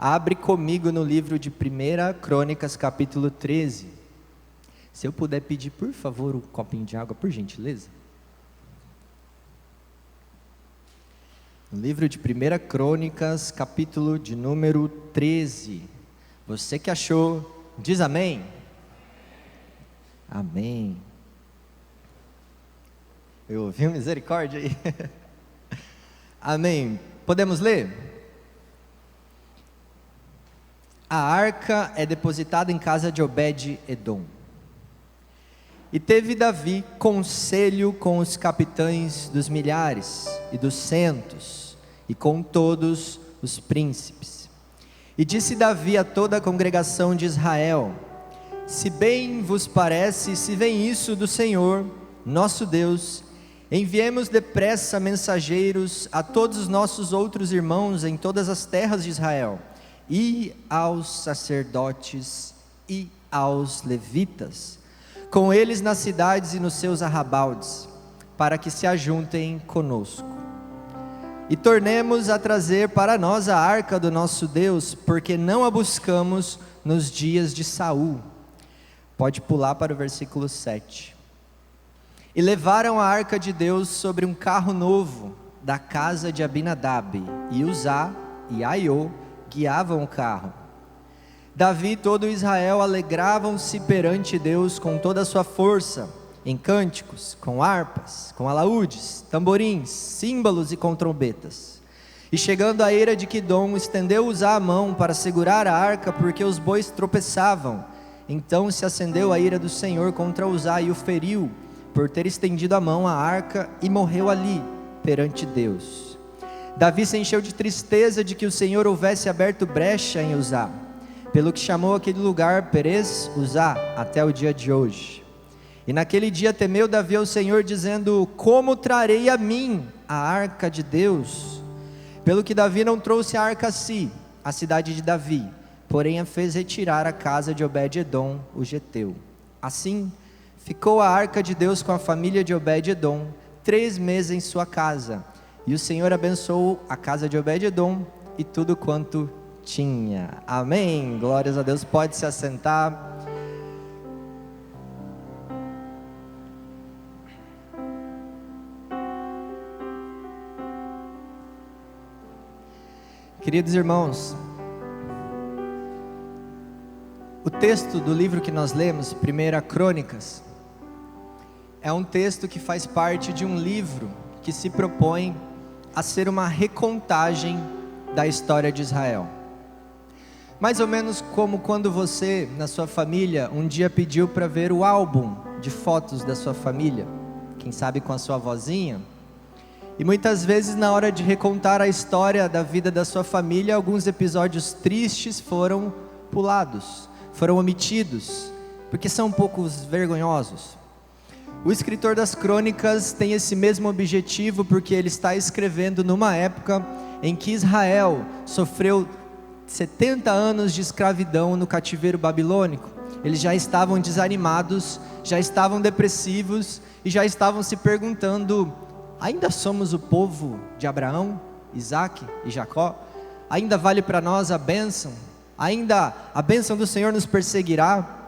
Abre comigo no livro de 1 Crônicas, capítulo 13. Se eu puder pedir, por favor, um copinho de água, por gentileza. No livro de 1 Crônicas, capítulo de número 13. Você que achou, diz amém. Amém. Eu ouvi misericórdia aí. Amém. Podemos ler? A arca é depositada em casa de Obed-edom. E teve Davi conselho com os capitães dos milhares e dos centos, e com todos os príncipes. E disse Davi a toda a congregação de Israel: se bem vos parece, se vem isso do Senhor, nosso Deus, enviemos depressa mensageiros a todos os nossos outros irmãos em todas as terras de Israel, e aos sacerdotes e aos levitas, com eles nas cidades e nos seus arrabaldes, para que se ajuntem conosco. E tornemos a trazer para nós a arca do nosso Deus, porque não a buscamos nos dias de Saul. Pode pular para o versículo 7. E levaram a arca de Deus sobre um carro novo da casa de Abinadab, e Uzá e Aiô guiavam o carro. Davi e todo Israel alegravam-se perante Deus com toda a sua força, em cânticos, com harpas, com alaúdes, tamborins, símbolos e com trombetas. E chegando à eira de Quidom, estendeu Uzá a mão para segurar a arca, porque os bois tropeçavam. Então se acendeu a ira do Senhor contra Uzá e o feriu, por ter estendido a mão à arca, e morreu ali, perante Deus. Davi se encheu de tristeza de que o Senhor houvesse aberto brecha em Uzá, pelo que chamou aquele lugar Perez Uzá, até o dia de hoje. E naquele dia temeu Davi ao Senhor, dizendo: como trarei a mim a arca de Deus? Pelo que Davi não trouxe a arca a si, a cidade de Davi, porém a fez retirar à casa de Obed-edom, o geteu. Assim ficou a arca de Deus com a família de Obed-edom 3 meses em sua casa. E o Senhor abençoou a casa de Obed-edom e tudo quanto tinha. Amém. Glórias a Deus. Pode se assentar. Queridos irmãos, o texto do livro que nós lemos, 1 Crônicas, é um texto que faz parte de um livro que se propõe a ser uma recontagem da história de Israel. Mais ou menos como quando você, na sua família, um dia pediu para ver o álbum de fotos da sua família, quem sabe com a sua avózinha, e muitas vezes na hora de recontar a história da vida da sua família, alguns episódios tristes foram pulados, foram omitidos, porque são um pouco vergonhosos. O escritor das crônicas tem esse mesmo objetivo, porque ele está escrevendo numa época em que Israel sofreu 70 anos de escravidão no cativeiro babilônico. Eles já estavam desanimados, já estavam depressivos e já estavam se perguntando: ainda somos o povo de Abraão, Isaac e Jacó? Ainda vale para nós a bênção? Ainda a bênção do Senhor nos perseguirá?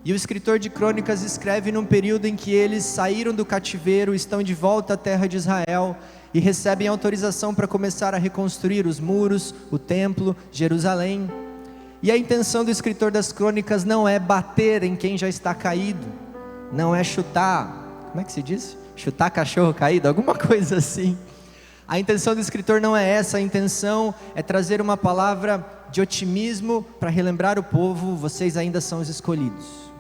E o escritor de crônicas escreve num período em que eles saíram do cativeiro, estão de volta à terra de Israel e recebem autorização para começar a reconstruir os muros, o templo, Jerusalém. E a intenção do escritor das crônicas não é bater em quem já está caído, não é chutar, como é que se diz? Chutar cachorro caído, alguma coisa assim. A intenção do escritor não é essa, a intenção é trazer uma palavra de otimismo para relembrar o povo: vocês ainda são os escolhidos.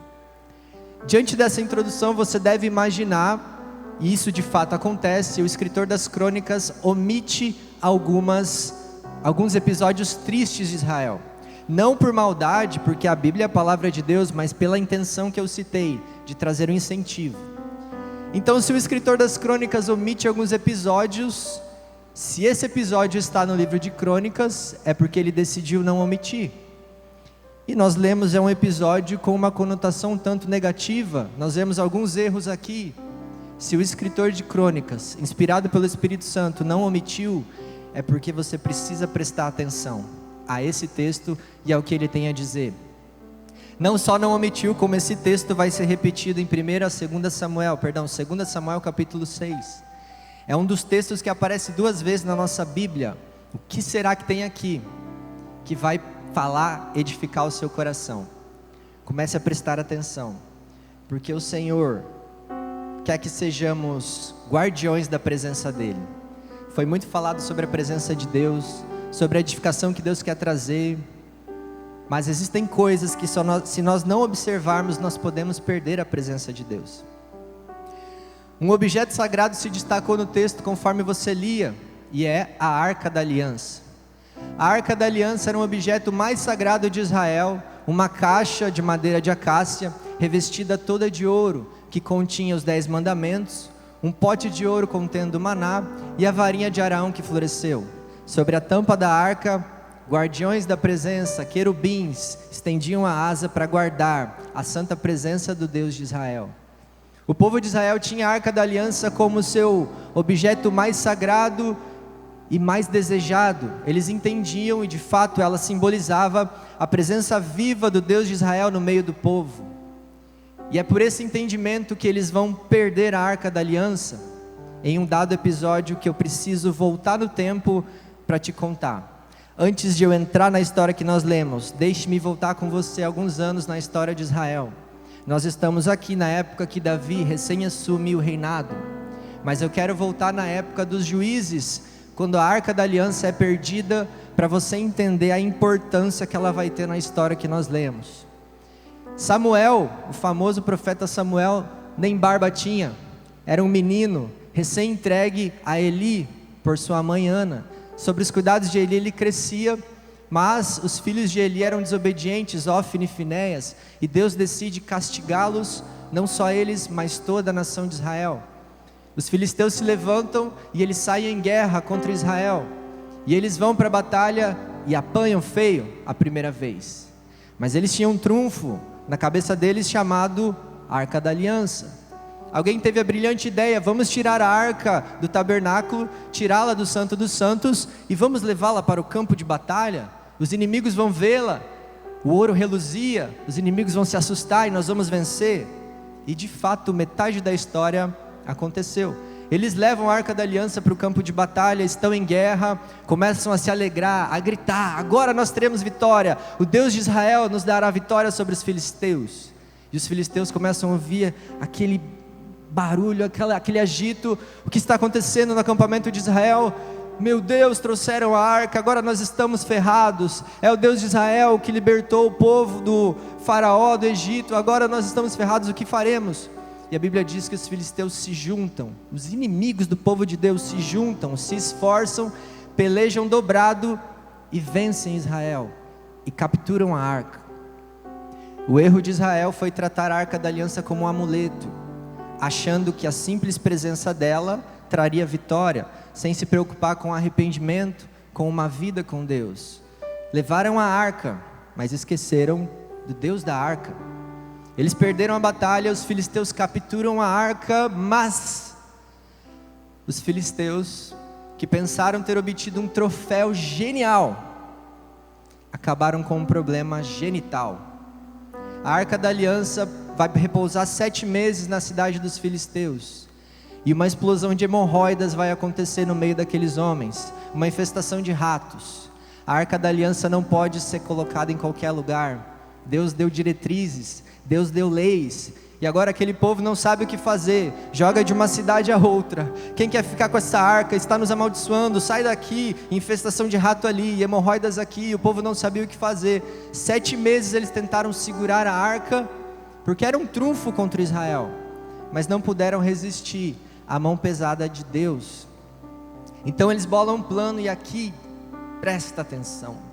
Diante dessa introdução, você deve imaginar, e isso de fato acontece, o escritor das crônicas omite alguns episódios tristes de Israel. Não por maldade, porque a Bíblia é a palavra de Deus, mas pela intenção que eu citei, de trazer um incentivo. Então, se o escritor das crônicas omite alguns episódios, se esse episódio está no livro de crônicas, é porque ele decidiu não omitir. E nós lemos, é um episódio com uma conotação tanto negativa. Nós vemos alguns erros aqui. Se o escritor de crônicas, inspirado pelo Espírito Santo, não omitiu, é porque você precisa prestar atenção. a esse texto e ao que ele tem a dizer. Não só não omitiu, como esse texto vai ser repetido em 2 Samuel capítulo 6. É um dos textos que aparece 2 vezes na nossa Bíblia. O que será que tem aqui que vai falar, edificar o seu coração? Comece a prestar atenção, porque o Senhor quer que sejamos guardiões da presença dEle. Foi muito falado sobre a presença de Deus, sobre a edificação que Deus quer trazer, mas existem coisas que se nós não observarmos, nós podemos perder a presença de Deus. Um objeto sagrado se destacou no texto conforme você lia, e é a Arca da Aliança. A Arca da Aliança era um objeto mais sagrado de Israel, uma caixa de madeira de acácia, revestida toda de ouro, que continha os 10 mandamentos, um pote de ouro contendo maná e a varinha de Arão que floresceu. Sobre a tampa da arca, guardiões da presença, querubins, estendiam a asa para guardar a santa presença do Deus de Israel. O povo de Israel tinha a Arca da Aliança como seu objeto mais sagrado e mais desejado. Eles entendiam, e de fato ela simbolizava a presença viva do Deus de Israel no meio do povo. E é por esse entendimento que eles vão perder a Arca da Aliança, em um dado episódio que eu preciso voltar no tempo para te contar. Antes de eu entrar na história que nós lemos, deixe-me voltar com você alguns anos na história de Israel. Nós estamos aqui na época que Davi recém assume o reinado, mas eu quero voltar na época dos juízes, quando a Arca da Aliança é perdida, para você entender a importância que ela vai ter na história que nós lemos. Samuel, o famoso profeta Samuel, nem barba tinha, era um menino recém-entregue a Eli por sua mãe Ana. Sobre os cuidados de Eli ele crescia, mas os filhos de Eli eram desobedientes, Ofni e Finéias, e Deus decide castigá-los, não só eles, mas toda a nação de Israel. Os filisteus se levantam e eles saem em guerra contra Israel, e eles vão para a batalha e apanham feio a primeira vez, mas eles tinham um trunfo na cabeça deles chamado Arca da Aliança. Alguém teve a brilhante ideia: vamos tirar a arca do tabernáculo, tirá-la do Santo dos Santos e vamos levá-la para o campo de batalha. Os inimigos vão vê-la, o ouro reluzia, os inimigos vão se assustar e nós vamos vencer. E de fato, metade da história aconteceu. Eles levam a Arca da Aliança para o campo de batalha, estão em guerra, começam a se alegrar, a gritar: agora nós teremos vitória, o Deus de Israel nos dará vitória sobre os filisteus. E os filisteus começam a ouvir aquele barulho, aquele agito: o que está acontecendo no acampamento de Israel? Meu Deus, trouxeram a arca, agora nós estamos ferrados. É o Deus de Israel que libertou o povo do faraó do Egito, agora nós estamos ferrados, o que faremos? E a Bíblia diz que os filisteus se juntam, os inimigos do povo de Deus se juntam, se esforçam, pelejam dobrado e vencem Israel e capturam a arca. O erro de Israel foi tratar a Arca da Aliança como um amuleto, achando que a simples presença dela traria vitória, sem se preocupar com arrependimento, com uma vida com Deus. Levaram a arca, mas esqueceram do Deus da arca. Eles perderam a batalha, os filisteus capturam a arca, mas os filisteus, que pensaram ter obtido um troféu genial, acabaram com um problema genital. A Arca da Aliança vai repousar 7 meses na cidade dos filisteus, e uma explosão de hemorroidas vai acontecer no meio daqueles homens, uma infestação de ratos. A Arca da Aliança não pode ser colocada em qualquer lugar. Deus deu diretrizes, Deus deu leis, e agora aquele povo não sabe o que fazer, joga de uma cidade a outra. Quem quer ficar com essa arca está nos amaldiçoando, sai daqui, infestação de rato ali, hemorroidas aqui. O povo não sabia o que fazer. 7 meses eles tentaram segurar a arca, porque era um trunfo contra Israel, mas não puderam resistir à mão pesada de Deus. Então eles bolam um plano, e aqui, presta atenção,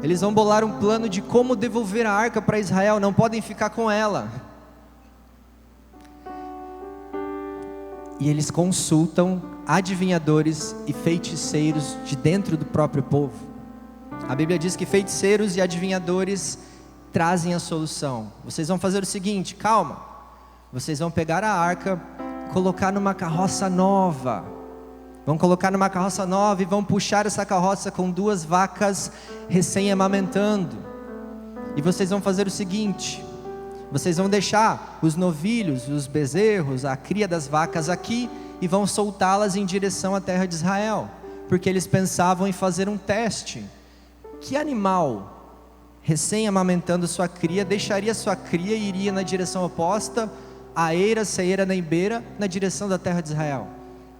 eles vão bolar um plano de como devolver a arca para Israel. Não podem ficar com ela. E eles consultam adivinhadores e feiticeiros de dentro do próprio povo. A Bíblia diz que feiticeiros e adivinhadores trazem a solução. Vocês vão fazer o seguinte: calma, vocês vão pegar a arca, colocar numa carroça nova, Vão colocar numa carroça nova e vão puxar essa carroça com 2 vacas recém-amamentando. E vocês vão fazer o seguinte: vocês vão deixar os novilhos, os bezerros, a cria das vacas aqui e vão soltá-las em direção à terra de Israel, porque eles pensavam em fazer um teste. Que animal recém-amamentando sua cria deixaria sua cria e iria na direção oposta, a eira, ceeira, nembeira, na direção da terra de Israel?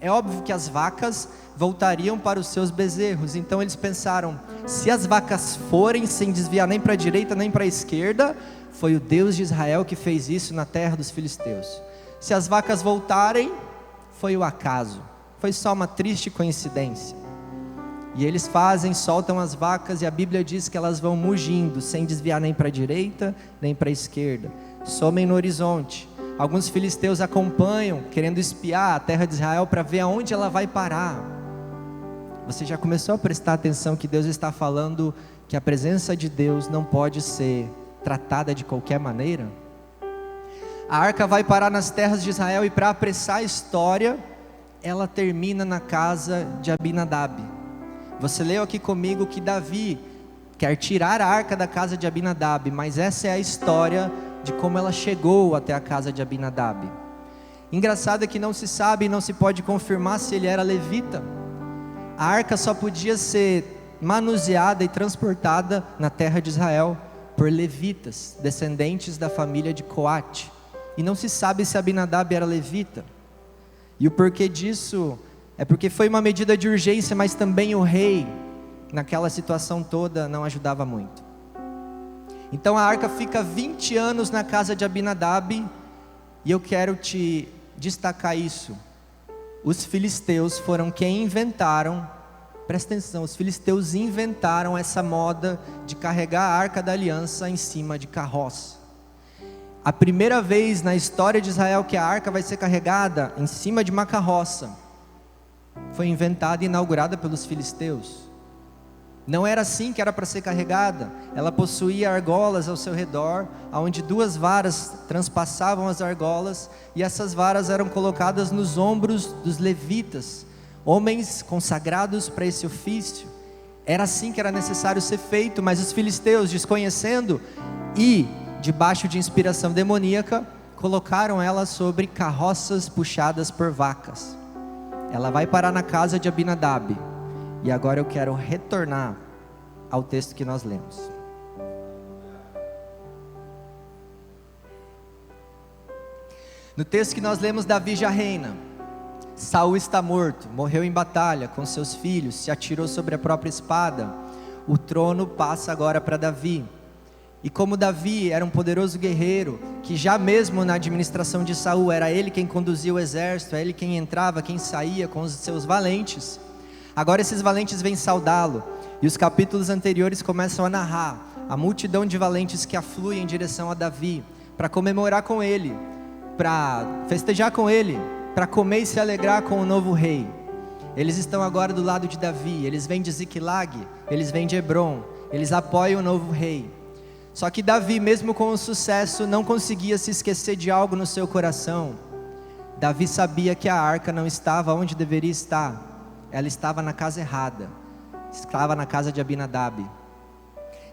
É óbvio que as vacas voltariam para os seus bezerros. Então eles pensaram: se as vacas forem sem desviar nem para a direita nem para a esquerda, foi o Deus de Israel que fez isso na terra dos filisteus. Se as vacas voltarem, foi o acaso, foi só uma triste coincidência. E eles soltam as vacas, e a Bíblia diz que elas vão mugindo, sem desviar nem para a direita nem para a esquerda, somem no horizonte. Alguns filisteus acompanham, querendo espiar a terra de Israel para ver aonde ela vai parar. Você já começou a prestar atenção que Deus está falando que a presença de Deus não pode ser tratada de qualquer maneira? A arca vai parar nas terras de Israel, e para apressar a história, ela termina na casa de Abinadab. Você leu aqui comigo que Davi quer tirar a arca da casa de Abinadab, mas essa é a história de como ela chegou até a casa de Abinadab. Engraçado é que não se sabe e não se pode confirmar se ele era levita. A arca só podia ser manuseada e transportada na terra de Israel por levitas, descendentes da família de Coate. E não se sabe se Abinadab era levita. E o porquê disso é porque foi uma medida de urgência, mas também o rei, naquela situação toda, não ajudava muito. Então a arca fica 20 anos na casa de Abinadab, e eu quero te destacar isso. Os filisteus foram quem inventaram, presta atenção, os filisteus inventaram essa moda de carregar a arca da aliança em cima de carroça. A primeira vez na história de Israel que a arca vai ser carregada em cima de uma carroça foi inventada e inaugurada pelos filisteus. Não era assim que era para ser carregada. Ela possuía argolas ao seu redor, onde 2 varas transpassavam as argolas, e essas varas eram colocadas nos ombros dos levitas, homens consagrados para esse ofício. Era assim que era necessário ser feito, mas os filisteus, desconhecendo e debaixo de inspiração demoníaca, colocaram ela sobre carroças puxadas por vacas. Ela vai parar na casa de Abinadab. E agora eu quero retornar ao texto que nós lemos. No texto que nós lemos, Davi já reina. Saul está morto, morreu em batalha com seus filhos, se atirou sobre a própria espada. O trono passa agora para Davi. E como Davi era um poderoso guerreiro, que já mesmo na administração de Saul era ele quem conduzia o exército, é ele quem entrava, quem saía com os seus valentes. Agora esses valentes vêm saudá-lo, e os capítulos anteriores começam a narrar a multidão de valentes que aflui em direção a Davi, para comemorar com ele, para festejar com ele, para comer e se alegrar com o novo rei. Eles estão agora do lado de Davi, eles vêm de Ziclag, eles vêm de Hebron, eles apoiam o novo rei. Só que Davi, mesmo com o sucesso, não conseguia se esquecer de algo no seu coração. Davi sabia que a arca não estava onde deveria estar. Ela estava na casa errada, estava na casa de Abinadab.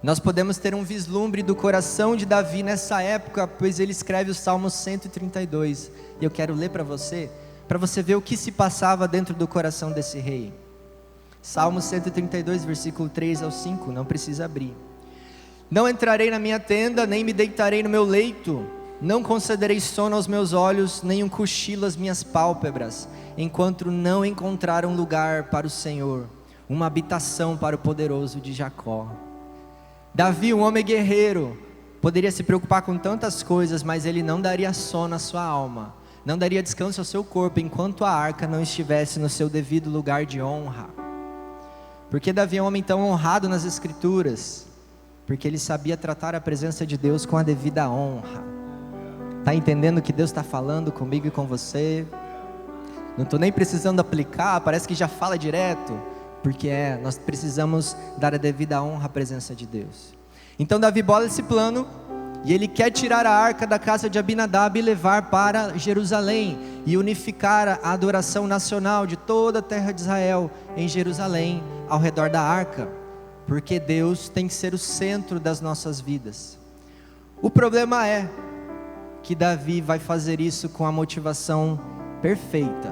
Nós podemos ter um vislumbre do coração de Davi nessa época, pois ele escreve o Salmo 132, e eu quero ler para você ver o que se passava dentro do coração desse rei. Salmo 132, versículo 3 ao 5, não precisa abrir. Não entrarei na minha tenda, nem me deitarei no meu leito, não concederei sono aos meus olhos, nem um cochilo às minhas pálpebras, enquanto não encontrar um lugar para o Senhor, uma habitação para o poderoso de Jacó. Davi, um homem guerreiro, poderia se preocupar com tantas coisas, mas ele não daria sono à sua alma, não daria descanso ao seu corpo, enquanto a arca não estivesse no seu devido lugar de honra. Porque Davi é um homem tão honrado nas Escrituras? Porque ele sabia tratar a presença de Deus com a devida honra. Está entendendo o que Deus está falando comigo e com você? Não estou nem precisando aplicar, parece que já fala direto. Porque nós precisamos dar a devida honra à presença de Deus. Então Davi bola esse plano, e ele quer tirar a arca da casa de Abinadab e levar para Jerusalém. e unificar a adoração nacional de toda a terra de Israel em Jerusalém, ao redor da arca, porque Deus tem que ser o centro das nossas vidas. O problema é que Davi vai fazer isso com a motivação perfeita,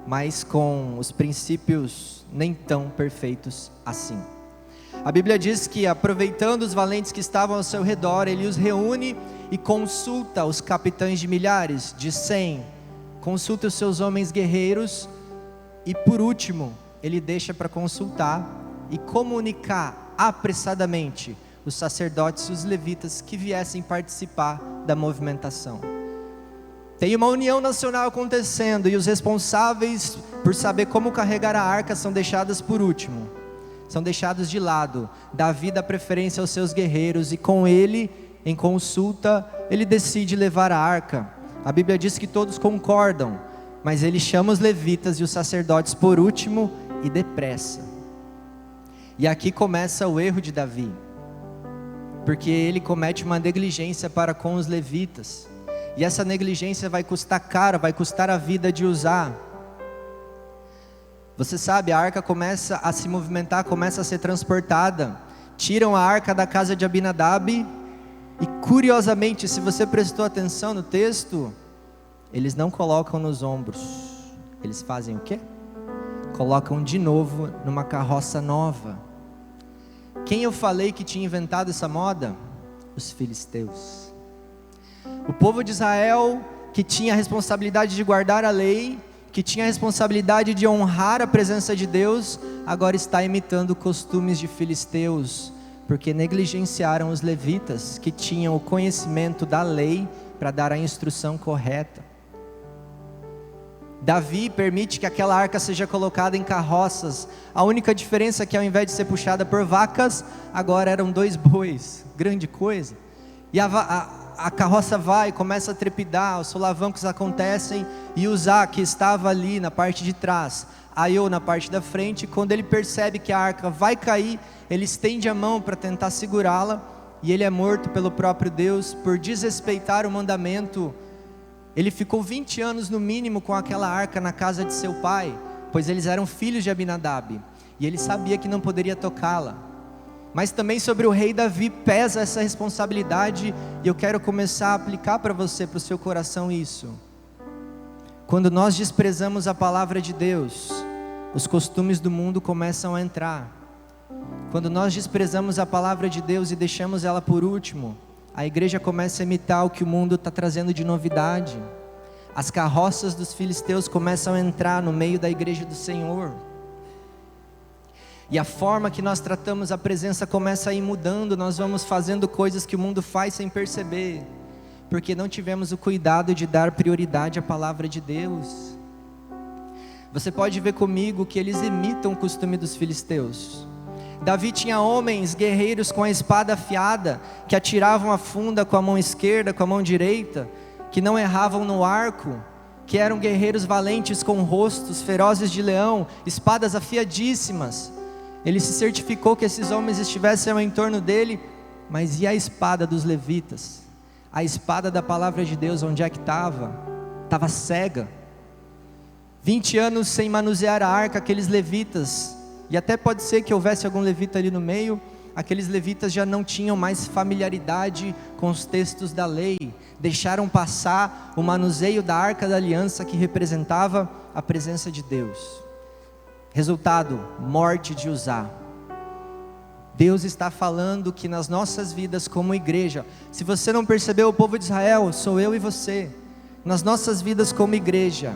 mas com os princípios nem tão perfeitos assim. A Bíblia diz que, aproveitando os valentes que estavam ao seu redor, ele os reúne e consulta os capitães de milhares, de 100, consulta os seus homens guerreiros, e por último, ele deixa para consultar e comunicar apressadamente os sacerdotes e os levitas que viessem participar da movimentação. Tem uma união nacional acontecendo, e os responsáveis por saber como carregar a arca são deixados por último, são deixados de lado. Davi dá preferência aos seus guerreiros, e com ele, em consulta, ele decide levar a arca. A Bíblia diz que todos concordam, mas ele chama os levitas e os sacerdotes por último e depressa. E aqui começa o erro de Davi, porque ele comete uma negligência para com os levitas, e essa negligência vai custar caro, vai custar a vida de Uzá. Você sabe, a arca começa a se movimentar, começa a ser transportada, tiram a arca da casa de Abinadab, e curiosamente, se você prestou atenção no texto, eles não colocam nos ombros, eles fazem o quê? Colocam de novo numa carroça nova. Quem eu falei que tinha inventado essa moda? Os filisteus. O povo de Israel, que tinha a responsabilidade de guardar a lei, que tinha a responsabilidade de honrar a presença de Deus, agora está imitando costumes de filisteus, porque negligenciaram os levitas, que tinham o conhecimento da lei para dar a instrução correta. Davi permite que aquela arca seja colocada em carroças. A única diferença é que, ao invés de ser puxada por vacas, agora eram 2 bois, grande coisa. E a carroça vai, começa a trepidar, os solavancos acontecem, e Uzá, que estava ali na parte de trás, Aiô na parte da frente, quando ele percebe que a arca vai cair, ele estende a mão para tentar segurá-la, e ele é morto pelo próprio Deus por desrespeitar o mandamento. Ele ficou 20 anos no mínimo com aquela arca na casa de seu pai, pois eles eram filhos de Abinadab, e ele sabia que não poderia tocá-la. Mas também sobre o rei Davi pesa essa responsabilidade, e eu quero começar a aplicar para você, para o seu coração isso. Quando nós desprezamos a palavra de Deus, os costumes do mundo começam a entrar. Quando nós desprezamos a palavra de Deus e deixamos ela por último, a igreja começa a imitar o que o mundo está trazendo de novidade. As carroças dos filisteus começam a entrar no meio da igreja do Senhor. E a forma que nós tratamos a presença começa a ir mudando. Nós vamos fazendo coisas que o mundo faz sem perceber, porque não tivemos o cuidado de dar prioridade à palavra de Deus. Você pode ver comigo que eles imitam o costume dos filisteus. Davi tinha homens guerreiros com a espada afiada, que atiravam a funda com a mão esquerda, com a mão direita, que não erravam no arco, que eram guerreiros valentes com rostos ferozes de leão, espadas afiadíssimas. Ele se certificou que esses homens estivessem ao entorno dele. Mas e a espada dos levitas? A espada da palavra de Deus, onde é que estava? Estava cega. 20 anos sem manusear a arca, aqueles levitas, e até pode ser que houvesse algum levita ali no meio, aqueles levitas já não tinham mais familiaridade com os textos da lei, deixaram passar o manuseio da arca da aliança, que representava a presença de Deus. Resultado, morte de Uzá. Deus está falando que nas nossas vidas como igreja, se você não percebeu, o povo de Israel, sou eu e você, nas nossas vidas como igreja,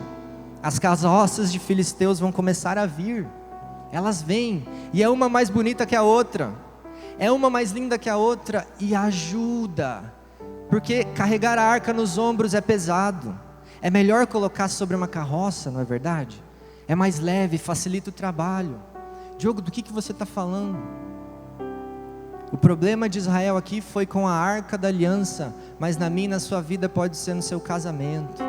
as carroças de filisteus vão começar a vir. Elas vêm, e é uma mais bonita que a outra, é uma mais linda que a outra, e ajuda, porque carregar a arca nos ombros é pesado. É melhor colocar sobre uma carroça, não é verdade? É mais leve, facilita o trabalho. Diogo, do que você está falando? O problema de Israel aqui foi com a arca da aliança, mas na minha e na sua vida pode ser no seu casamento.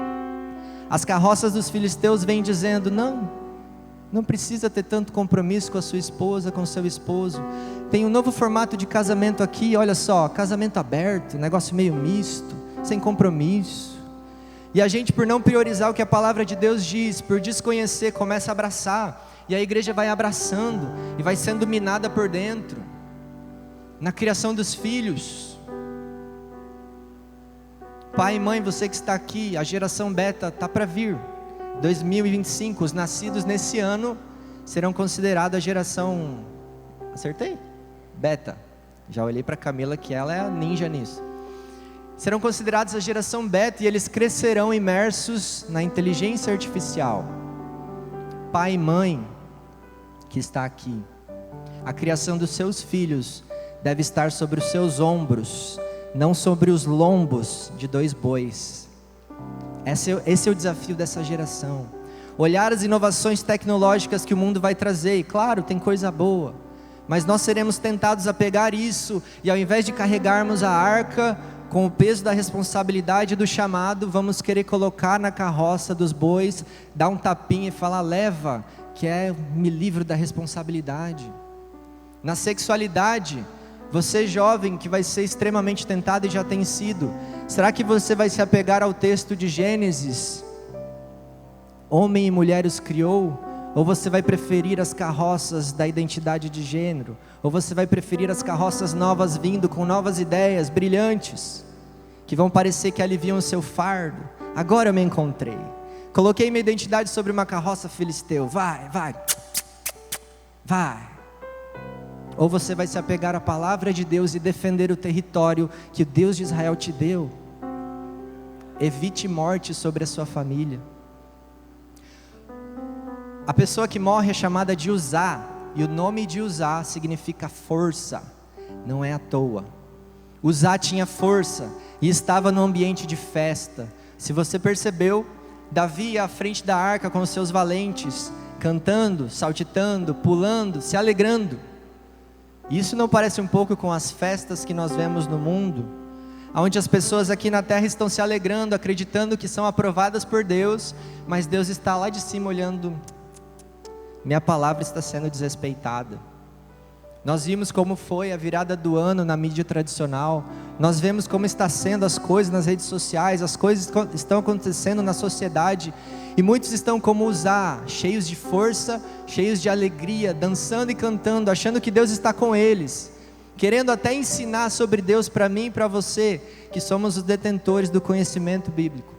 As carroças dos filisteus vêm dizendo, não precisa ter tanto compromisso com a sua esposa, com o seu esposo. Tem um novo formato de casamento aqui, olha só, casamento aberto, negócio meio misto, sem compromisso. E a gente, por não priorizar o que a palavra de Deus diz, por desconhecer, começa a abraçar. E a igreja vai abraçando e vai sendo minada por dentro. Na criação dos filhos. Pai e mãe, você que está aqui, a geração beta está para vir. 2025, os nascidos nesse ano serão considerados a geração... Acertei? Beta. Já olhei para Camila que ela é a ninja nisso. Serão considerados a geração beta e eles crescerão imersos na inteligência artificial. Pai e mãe que está aqui, a criação dos seus filhos deve estar sobre os seus ombros, não sobre os lombos de 2 bois. Esse é o desafio dessa geração. Olhar as inovações tecnológicas que o mundo vai trazer, e claro, tem coisa boa, mas nós seremos tentados a pegar isso, e ao invés de carregarmos a arca, com o peso da responsabilidade do chamado, vamos querer colocar na carroça dos bois, dar um tapinha e falar, leva, que me livro da responsabilidade. Na sexualidade, você jovem que vai ser extremamente tentado e já tem sido, será que você vai se apegar ao texto de Gênesis? Homem e mulher os criou? Ou você vai preferir as carroças da identidade de gênero? Ou você vai preferir as carroças novas vindo com novas ideias brilhantes, que vão parecer que aliviam o seu fardo? Agora eu me encontrei, coloquei minha identidade sobre uma carroça filisteu, vai. Ou você vai se apegar à palavra de Deus e defender o território que o Deus de Israel te deu? Evite morte sobre a sua família. A pessoa que morre é chamada de Uzá, e o nome de Uzá significa força, não é à toa. Uzá tinha força e estava no ambiente de festa. Se você percebeu, Davi ia à frente da arca com os seus valentes, cantando, saltitando, pulando, se alegrando. Isso não parece um pouco com as festas que nós vemos no mundo, onde as pessoas aqui na terra estão se alegrando, acreditando que são aprovadas por Deus, mas Deus está lá de cima olhando, minha palavra está sendo desrespeitada. Nós vimos como foi a virada do ano na mídia tradicional, nós vemos como está sendo as coisas nas redes sociais, as coisas estão acontecendo na sociedade, e muitos estão como Uzá, cheios de força, cheios de alegria, dançando e cantando, achando que Deus está com eles, querendo até ensinar sobre Deus para mim e para você, que somos os detentores do conhecimento bíblico.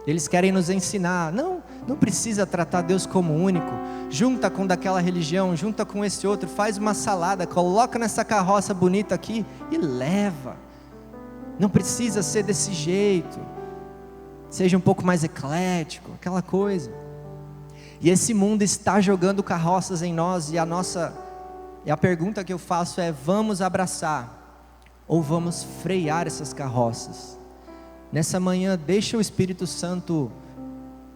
Eles querem nos ensinar, não precisa tratar Deus como único, junta com daquela religião, junta com esse outro, faz uma salada, coloca nessa carroça bonita aqui e leva, não precisa ser desse jeito, seja um pouco mais eclético, aquela coisa. E esse mundo está jogando carroças em nós, e a pergunta que eu faço é, vamos abraçar, ou vamos frear essas carroças? Nessa manhã, deixa o Espírito Santo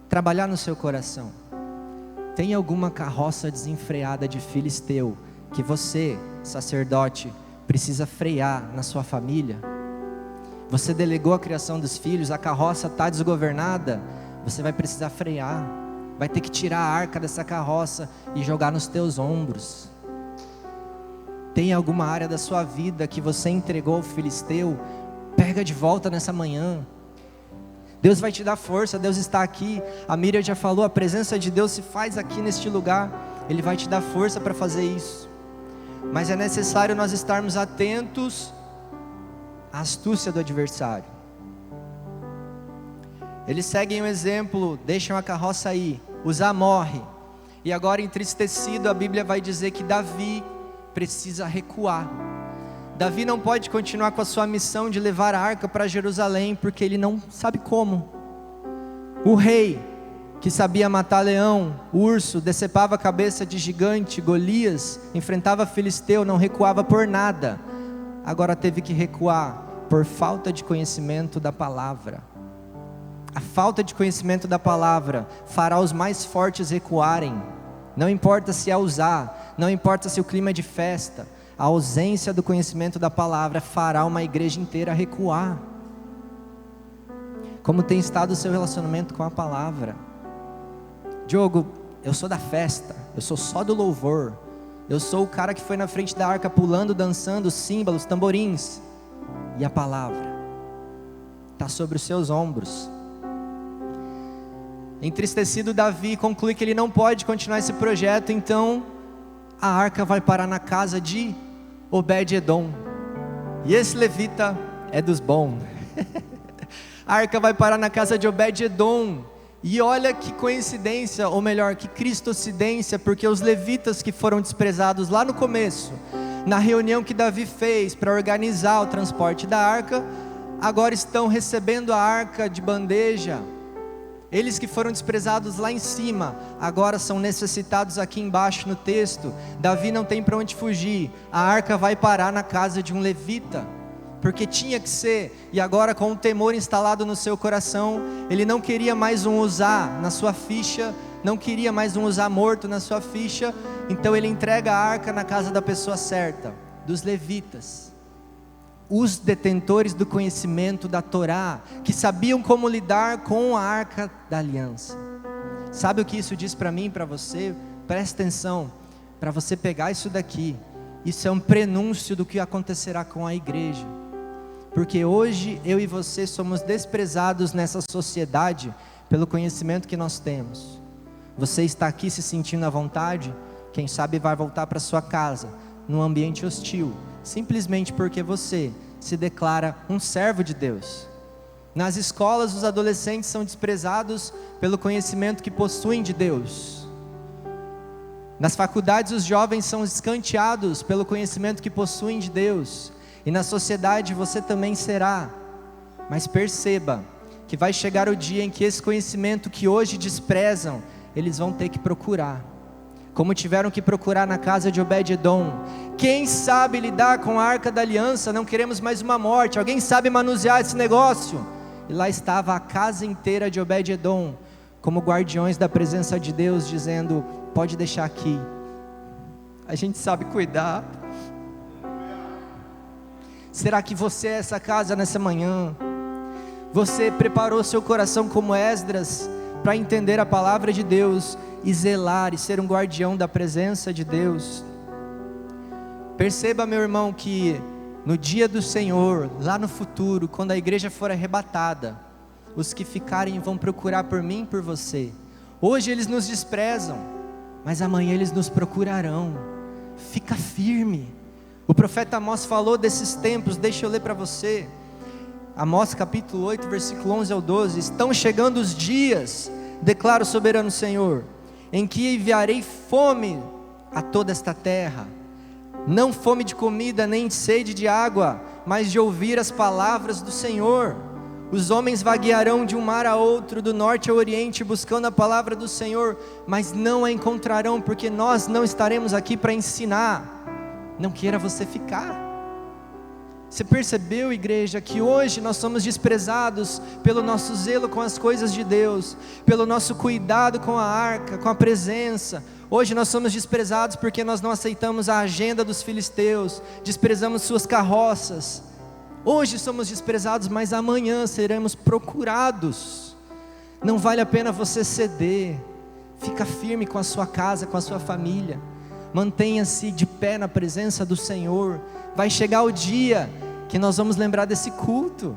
trabalhar no seu coração. Tem alguma carroça desenfreada de filisteu que você, sacerdote, precisa frear na sua família? Você delegou a criação dos filhos, a carroça está desgovernada, você vai precisar frear, vai ter que tirar a arca dessa carroça e jogar nos teus ombros. Tem alguma área da sua vida que você entregou ao filisteu? Pega de volta nessa manhã. Deus vai te dar força, Deus está aqui. A Miriam já falou, a presença de Deus se faz aqui neste lugar. Ele vai te dar força para fazer isso. Mas é necessário nós estarmos atentos à astúcia do adversário. Eles seguem o exemplo, deixam a carroça aí, Uzá morre. E agora, entristecido, a Bíblia vai dizer que Davi precisa recuar. Davi não pode continuar com a sua missão de levar a arca para Jerusalém, porque ele não sabe como. O rei, que sabia matar leão, urso, decepava a cabeça de gigante, Golias, enfrentava filisteu, não recuava por nada. Agora teve que recuar por falta de conhecimento da palavra. A falta de conhecimento da palavra fará os mais fortes recuarem. Não importa se é Uzá, não importa se o clima é de festa, a ausência do conhecimento da palavra fará uma igreja inteira recuar. Como tem estado o seu relacionamento com a palavra? Diogo, eu sou da festa, eu sou só do louvor, eu sou o cara que foi na frente da arca pulando, dançando, símbolos, tamborins. E a palavra está sobre os seus ombros. Entristecido, Davi conclui que ele não pode continuar esse projeto, então a arca vai parar na casa de Obed-edom. E esse levita é dos bons. A arca vai parar na casa de Obed-edom. E olha que coincidência, ou melhor, que cristocidência, porque os levitas que foram desprezados lá no começo, na reunião que Davi fez para organizar o transporte da arca, agora estão recebendo a arca de bandeja. Eles que foram desprezados lá em cima, agora são necessitados aqui embaixo no texto. Davi não tem para onde fugir, a arca vai parar na casa de um levita, porque tinha que ser. E agora, com o temor instalado no seu coração, ele não queria mais um Uzá na sua ficha, não queria mais um Uzá morto na sua ficha. Então ele entrega a arca na casa da pessoa certa, dos levitas, os detentores do conhecimento da Torá, que sabiam como lidar com a arca da aliança. Sabe o que isso diz para mim e para você? Presta atenção, para você pegar isso daqui. Isso é um prenúncio do que acontecerá com a igreja, porque hoje eu e você somos desprezados nessa sociedade pelo conhecimento que nós temos. Você está aqui se sentindo à vontade, quem sabe vai voltar para sua casa num ambiente hostil, simplesmente porque você se declara um servo de Deus. Nas escolas, os adolescentes são desprezados pelo conhecimento que possuem de Deus. Nas faculdades, os jovens são escanteados pelo conhecimento que possuem de Deus. E na sociedade você também será. Mas perceba que vai chegar o dia em que esse conhecimento que hoje desprezam, eles vão ter que procurar, como tiveram que procurar na casa de Obed-edom. Quem sabe lidar com a arca da aliança? Não queremos mais uma morte. Alguém sabe manusear esse negócio? E lá estava a casa inteira de Obed-edom, como guardiões da presença de Deus, dizendo: pode deixar aqui, a gente sabe cuidar. Será que você é essa casa nessa manhã? Você preparou seu coração como Esdras para entender a palavra de Deus e zelar e ser um guardião da presença de Deus? Perceba, meu irmão, que no dia do Senhor, lá no futuro, quando a igreja for arrebatada, os que ficarem vão procurar por mim e por você. Hoje eles nos desprezam, mas amanhã eles nos procurarão. Fica firme. O profeta Amós falou desses tempos, deixa eu ler para você. Amós capítulo 8, versículo 11 ao 12. Estão chegando os dias, declara o soberano Senhor, em que enviarei fome a toda esta terra. Não fome de comida, nem de sede de água, mas de ouvir as palavras do Senhor. Os homens vaguearão de um mar a outro, do norte ao oriente, buscando a palavra do Senhor, mas não a encontrarão, porque nós não estaremos aqui para ensinar. Não queira você ficar. Você percebeu, igreja, que hoje nós somos desprezados pelo nosso zelo com as coisas de Deus, pelo nosso cuidado com a arca, com a presença. Hoje nós somos desprezados porque nós não aceitamos a agenda dos filisteus, desprezamos suas carroças. Hoje somos desprezados, mas amanhã seremos procurados. Não vale a pena você ceder. Fica firme com a sua casa, com a sua família. Mantenha-se de pé na presença do Senhor. Vai chegar o dia que nós vamos lembrar desse culto.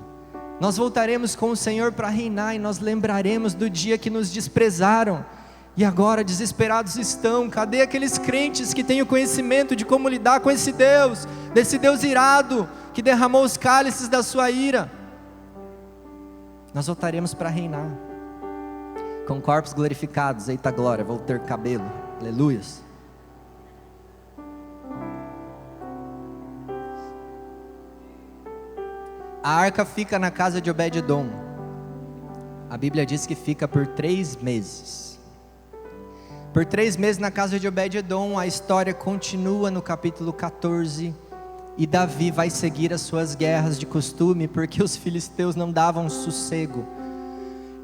Nós voltaremos com o Senhor para reinar, e nós lembraremos do dia que nos desprezaram. E agora desesperados estão. Cadê aqueles crentes que têm o conhecimento de como lidar com esse Deus, desse Deus irado, que derramou os cálices da sua ira? Nós voltaremos para reinar, com corpos glorificados. Eita glória, vou ter cabelo, aleluias. A arca fica na casa de Obed-edom. A Bíblia diz que fica por 3 meses. Por 3 meses na casa de Obed-edom. A história continua no capítulo 14. E Davi vai seguir as suas guerras de costume, porque os filisteus não davam sossego.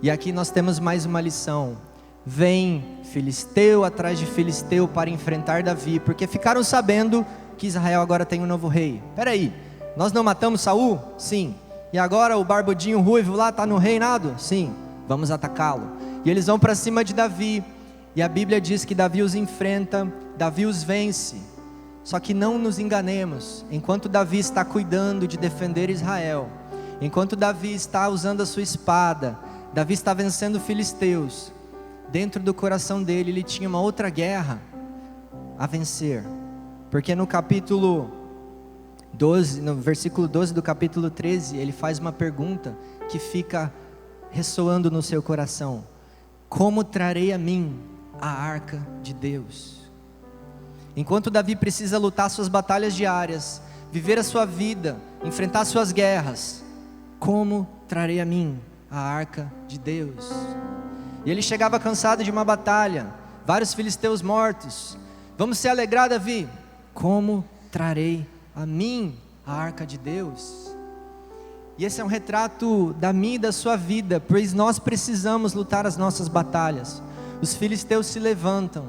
E aqui nós temos mais uma lição. Vem filisteu atrás de filisteu para enfrentar Davi, porque ficaram sabendo que Israel agora tem um novo rei. Espera aí, nós não matamos Saul? Sim. E agora o barbudinho ruivo lá está no reinado? Sim. Vamos atacá-lo. E eles vão para cima de Davi. E a Bíblia diz que Davi os enfrenta, Davi os vence. Só que não nos enganemos, enquanto Davi está cuidando de defender Israel, enquanto Davi está usando a sua espada, Davi está vencendo filisteus, dentro do coração dele, ele tinha uma outra guerra a vencer. Porque no capítulo 12, no versículo 12 do capítulo 13, ele faz uma pergunta que fica ressoando no seu coração: como trarei a mim a arca de Deus? Enquanto Davi precisa lutar suas batalhas diárias, viver a sua vida, enfrentar suas guerras, como trarei a mim a arca de Deus? E ele chegava cansado de uma batalha, vários filisteus mortos. Vamos se alegrar, Davi. Como trarei a mim a arca de Deus? E esse é um retrato da minha e da sua vida, pois nós precisamos lutar as nossas batalhas. Os filisteus se levantam,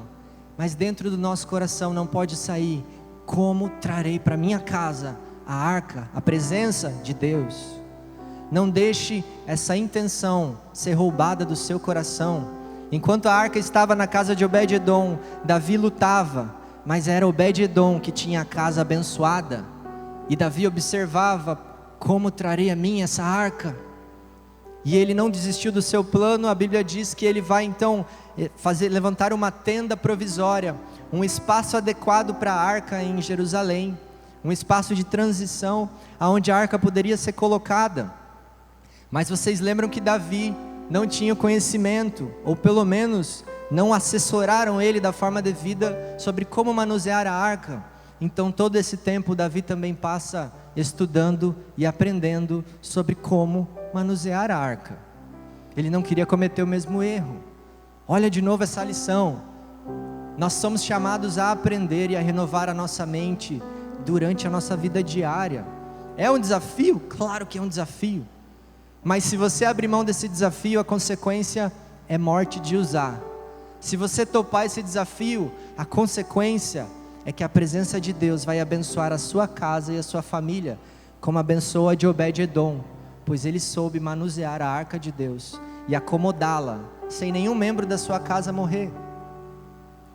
mas dentro do nosso coração não pode sair: como trarei para minha casa a arca, a presença de Deus? Não deixe essa intenção ser roubada do seu coração. Enquanto a arca estava na casa de Obed-edom, Davi lutava, mas era Obed-edom que tinha a casa abençoada. E Davi observava: como trarei a mim essa arca? E ele não desistiu do seu plano. A Bíblia diz que ele vai então levantar uma tenda provisória, um espaço adequado para a arca em Jerusalém, um espaço de transição, aonde a arca poderia ser colocada. Mas vocês lembram que Davi não tinha conhecimento, ou pelo menos não assessoraram ele da forma devida sobre como manusear a arca. Então todo esse tempo Davi também passa estudando e aprendendo sobre como manusear a arca. Ele não queria cometer o mesmo erro. Olha de novo essa lição. Nós somos chamados a aprender e a renovar a nossa mente durante a nossa vida diária. É um desafio? Claro que é um desafio. Mas se você abrir mão desse desafio, a consequência é morte de usar. Se você topar esse desafio, a consequência é que a presença de Deus vai abençoar a sua casa e a sua família, como abençoa a de Obed-edom, pois ele soube manusear a arca de Deus e acomodá-la, sem nenhum membro da sua casa morrer.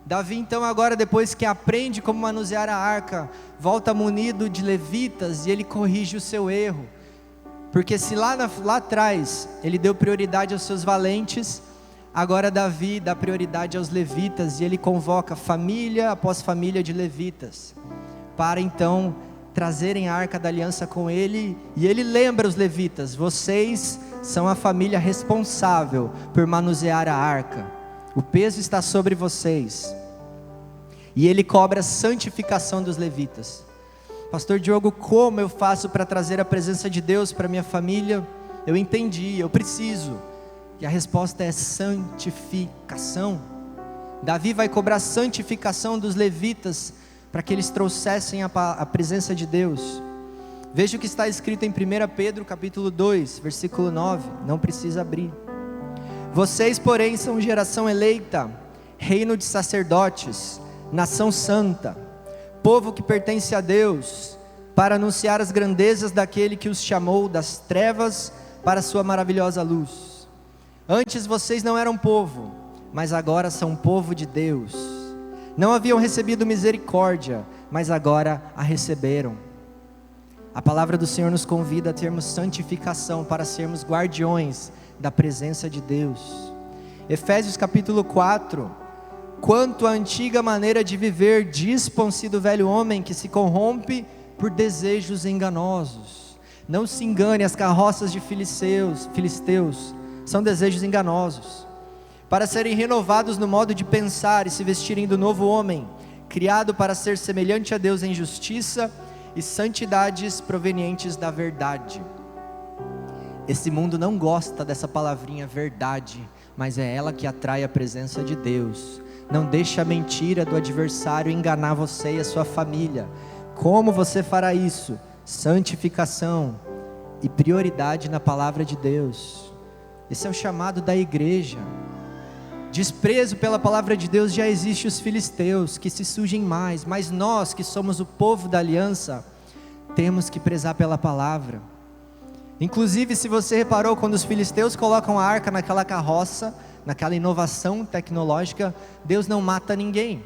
Davi então agora, depois que aprende como manusear a arca, volta munido de levitas e ele corrige o seu erro. Porque se lá atrás ele deu prioridade aos seus valentes, agora Davi dá prioridade aos levitas, e ele convoca família após família de levitas, para então trazerem a arca da aliança com ele. E ele lembra os levitas: vocês são a família responsável por manusear a arca, o peso está sobre vocês. E ele cobra a santificação dos levitas. Pastor Diogo, como eu faço para trazer a presença de Deus para minha família? Eu entendi, eu preciso. E a resposta é santificação. Davi vai cobrar santificação dos levitas, para que eles trouxessem a presença de Deus. Veja o que está escrito em 1 Pedro capítulo 2, versículo 9, não precisa abrir. Vocês, porém, são geração eleita, reino de sacerdotes, nação santa, povo que pertence a Deus, para anunciar as grandezas daquele que os chamou das trevas para a sua maravilhosa luz. Antes vocês não eram povo, mas agora são povo de Deus. Não haviam recebido misericórdia, mas agora a receberam. A palavra do Senhor nos convida a termos santificação para sermos guardiões da presença de Deus. Efésios capítulo 4: quanto à antiga maneira de viver, dispam-se do velho homem que se corrompe por desejos enganosos. Não se engane, as carroças de filisteus são desejos enganosos, para serem renovados no modo de pensar e se vestirem do novo homem, criado para ser semelhante a Deus em justiça e santidades provenientes da verdade. Esse mundo não gosta dessa palavrinha verdade, mas é ela que atrai a presença de Deus. Não deixe a mentira do adversário enganar você e a sua família. Como você fará isso? Santificação e prioridade na palavra de Deus. Esse é o chamado da igreja. Desprezo pela palavra de Deus já existe os filisteus que se surgem mais, mas nós que somos o povo da aliança, temos que prezar pela palavra. Inclusive, se você reparou, quando os filisteus colocam a arca naquela carroça, naquela inovação tecnológica, Deus não mata ninguém.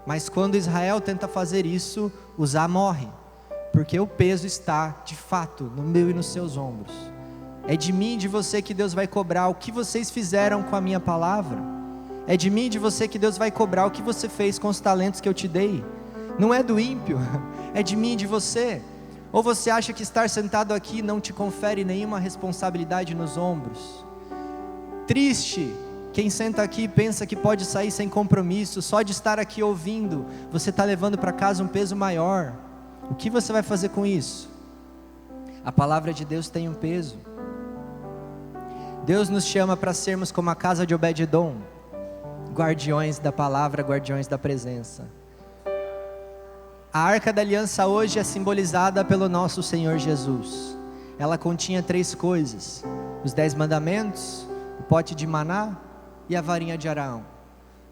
Mas quando Israel tenta fazer isso, Uzá morre, porque o peso está de fato no meu e nos seus ombros. É de mim e de você que Deus vai cobrar o que vocês fizeram com a minha palavra. É de mim e de você que Deus vai cobrar o que você fez com os talentos que eu te dei. Não é do ímpio, é de mim e de você. Ou você acha que estar sentado aqui não te confere nenhuma responsabilidade nos ombros? Triste quem senta aqui e pensa que pode sair sem compromisso. Só de estar aqui ouvindo, você está levando para casa um peso maior. O que você vai fazer com isso? A palavra de Deus tem um peso. Deus nos chama para sermos como a casa de Obed-edom, guardiões da palavra, guardiões da presença. A Arca da Aliança hoje é simbolizada pelo nosso Senhor Jesus. Ela continha 3 coisas: os 10 mandamentos, o pote de maná e a varinha de Araão.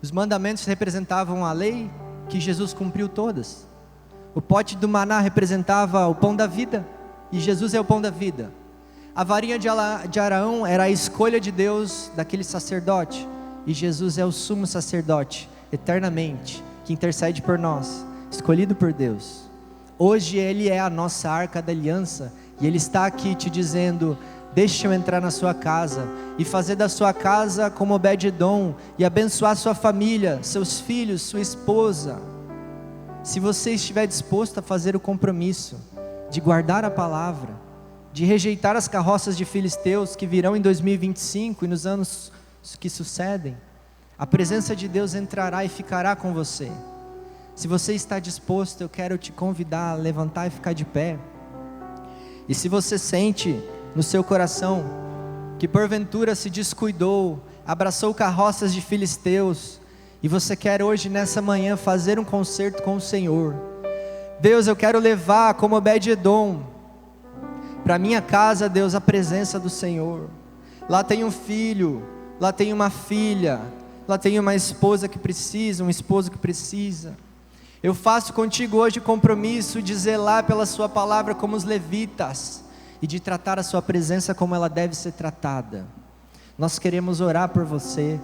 Os mandamentos representavam a lei que Jesus cumpriu todas. O pote do maná representava o pão da vida, e Jesus é o pão da vida. A varinha de Araão era a escolha de Deus daquele sacerdote, e Jesus é o sumo sacerdote, eternamente, que intercede por nós, escolhido por Deus. Hoje Ele é a nossa Arca da Aliança, e Ele está aqui te dizendo: deixa eu entrar na sua casa, e fazer da sua casa como Obed-edom, e abençoar sua família, seus filhos, sua esposa. Se você estiver disposto a fazer o compromisso de guardar a palavra, de rejeitar as carroças de filisteus que virão em 2025 e nos anos que sucedem, a presença de Deus entrará e ficará com você. Se você está disposto, eu quero te convidar a levantar e ficar de pé. E se você sente no seu coração que porventura se descuidou, abraçou carroças de filisteus, e você quer hoje nessa manhã fazer um concerto com o Senhor: Deus, eu quero levar como Obed-edom para minha casa, Deus, a presença do Senhor. Lá tem um filho, lá tem uma filha, lá tem uma esposa que precisa, um esposo que precisa. Eu faço contigo hoje o compromisso de zelar pela sua palavra como os levitas, e de tratar a sua presença como ela deve ser tratada. Nós queremos orar por você.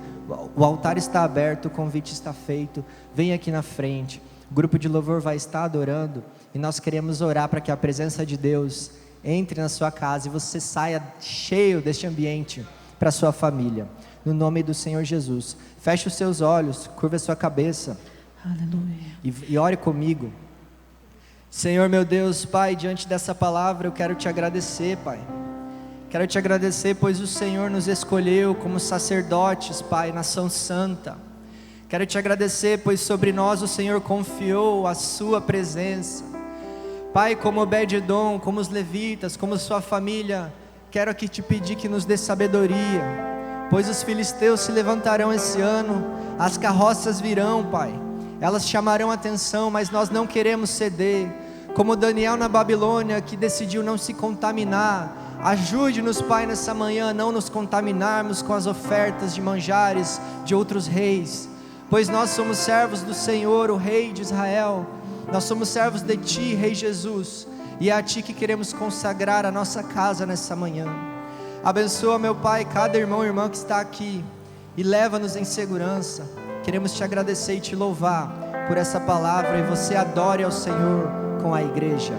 O altar está aberto, o convite está feito. Vem aqui na frente, o grupo de louvor vai estar adorando, e nós queremos orar para que a presença de Deus entre na sua casa e você saia cheio deste ambiente para a sua família, no nome do Senhor Jesus. Feche os seus olhos, curva a sua cabeça. Aleluia. E ore comigo. Senhor meu Deus, Pai, diante dessa palavra eu quero te agradecer, Pai. Quero te agradecer pois o Senhor nos escolheu como sacerdotes, Pai, nação santa. Quero te agradecer pois sobre nós o Senhor confiou a sua presença. Pai, como Obed-edom, como os levitas, como sua família, quero aqui te pedir que nos dê sabedoria, pois os filisteus se levantarão esse ano, as carroças virão, Pai, elas chamarão atenção, mas nós não queremos ceder, como Daniel na Babilônia, que decidiu não se contaminar. Ajude-nos, Pai, nessa manhã, a não nos contaminarmos com as ofertas de manjares de outros reis, pois nós somos servos do Senhor, o Rei de Israel. Nós somos servos de Ti, Rei Jesus, e é a Ti que queremos consagrar a nossa casa nessa manhã. Abençoa, meu Pai, cada irmão e irmã que está aqui, e leva-nos em segurança. Queremos Te agradecer e Te louvar por essa palavra, e você adore ao Senhor com a igreja.